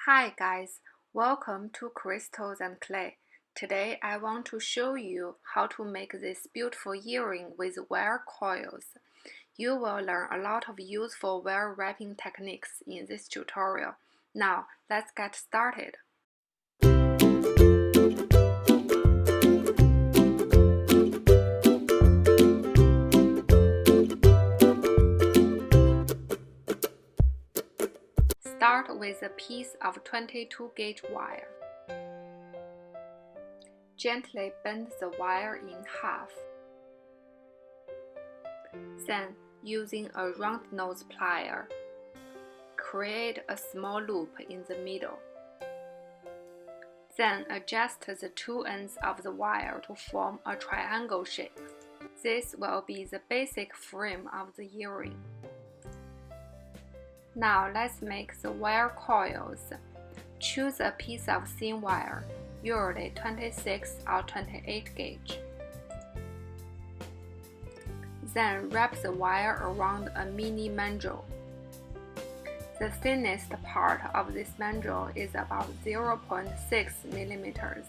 Hi guys, welcome to Crystals and Clay. Today I want to show you how to make this beautiful earring with wire coils. You will learn a lot of useful wire wrapping techniques in this tutorial. Now let's get started. Start with a piece of 22 gauge wire. Gently bend the wire in half. Then, using a round nose plier, create a small loop in the middle. Then adjust the two ends of the wire to form a triangle shape. This will be the basic frame of the earring. Now let's make the wire coils. Choose a piece of thin wire, usually 26 or 28 gauge. Then wrap the wire around a mini mandrel. The thinnest part of this mandrel is about 0.6 millimeters.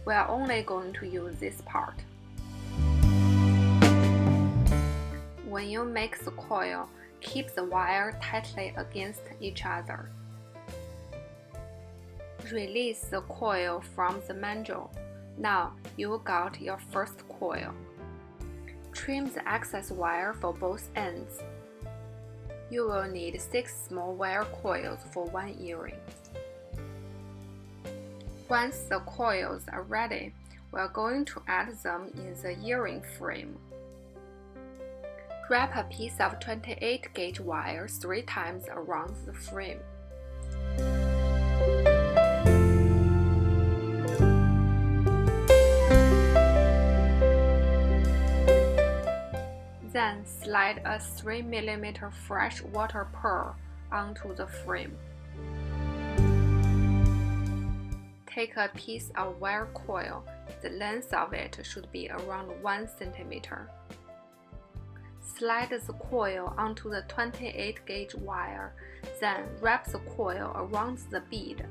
We are only going to use this part. When you make the coil, keep the wire tightly against each other. Release the coil from the mandrel. Now you got your first coil. Trim the excess wire for both ends. You will need 6 small wire coils for one earring. Once the coils are ready, we are going to add them in the earring frame. Wrap a piece of 28 gauge wire 3 times around the frame. Then slide a 3 mm fresh water pearl onto the frame. Take a piece of wire coil. The length of it should be around 1 cm. Slide the coil onto the 28 gauge wire, then wrap the coil around the bead.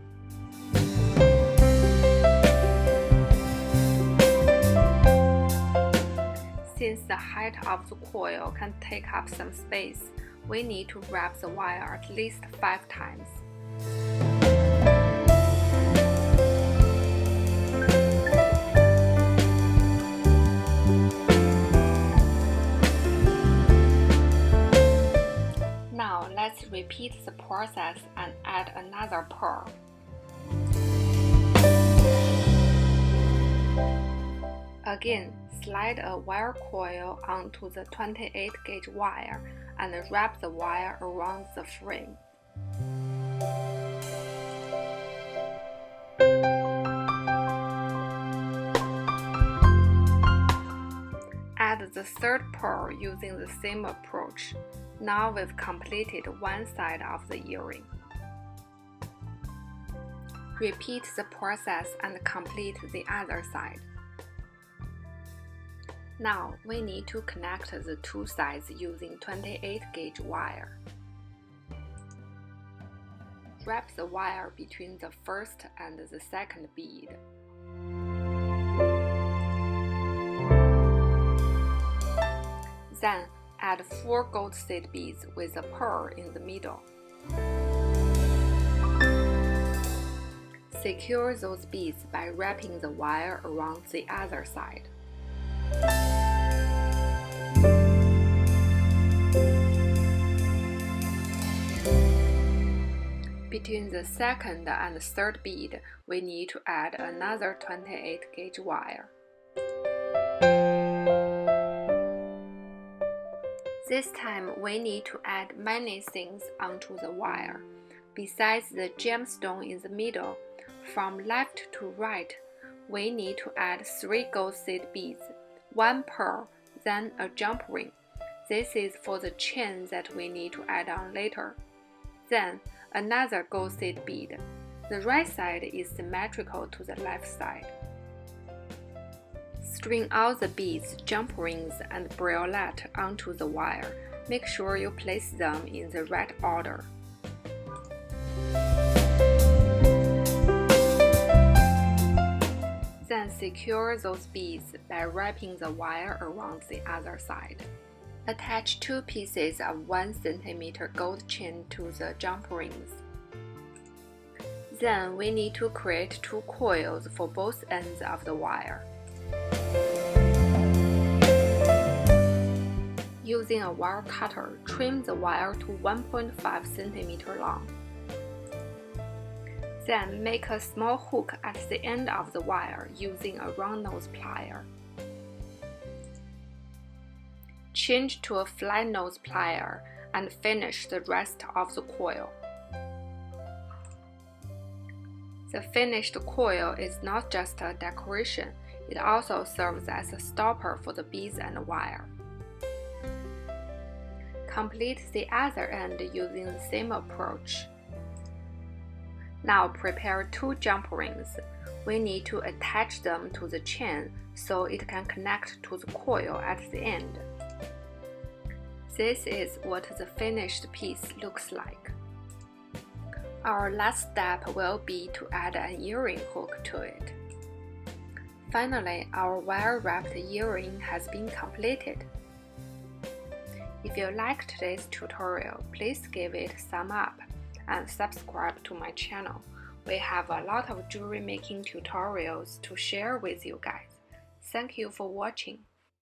Since the height of the coil can take up some space, we need to wrap the wire at least 5 times. Now let's repeat the process and add another pearl. Again, slide a wire coil onto the 28 gauge wire and wrap the wire around the frame. Add the third pearl using the same approach. Now we've completed one side of the earring. Repeat the process and complete the other side. Now we need to connect the two sides using 28 gauge wire. Wrap the wire between the first and the second bead. Then add 4 gold seed beads with a pearl in the middle. Secure those beads by wrapping the wire around the other side. Between the second and third bead, we need to add another 28 gauge wire. This time we need to add many things onto the wire. Besides the gemstone in the middle, from left to right, we need to add 3 gold seed beads, 1 pearl, then a jump ring. This is for the chain that we need to add on later. Then another gold seed bead. The right side is symmetrical to the left side. String all the beads, jump rings, and briolette onto the wire. Make sure you place them in the right order. secure those beads by wrapping the wire around the other side. Attach 2 pieces of 1 cm gold chain to the jump rings. Then we need to create 2 coils for both ends of the wire. Using a wire cutter, trim the wire to 1.5 cm long. Then make a small hook at the end of the wire using a round nose plier. Change to a flat nose plier and finish the rest of the coil. The finished coil is not just a decoration, it also serves as a stopper for the beads and wire. Complete the other end using the same approach. Now prepare 2 jump rings. We need to attach them to the chain so it can connect to the coil at the end. This is what the finished piece looks like. Our last step will be to add an earring hook to it. Finally, our wire-wrapped earring has been completed. If you liked today's tutorial, please give it a thumb up and subscribe to my channel. We have a lot of jewelry making tutorials to share with you guys. Thank you for watching.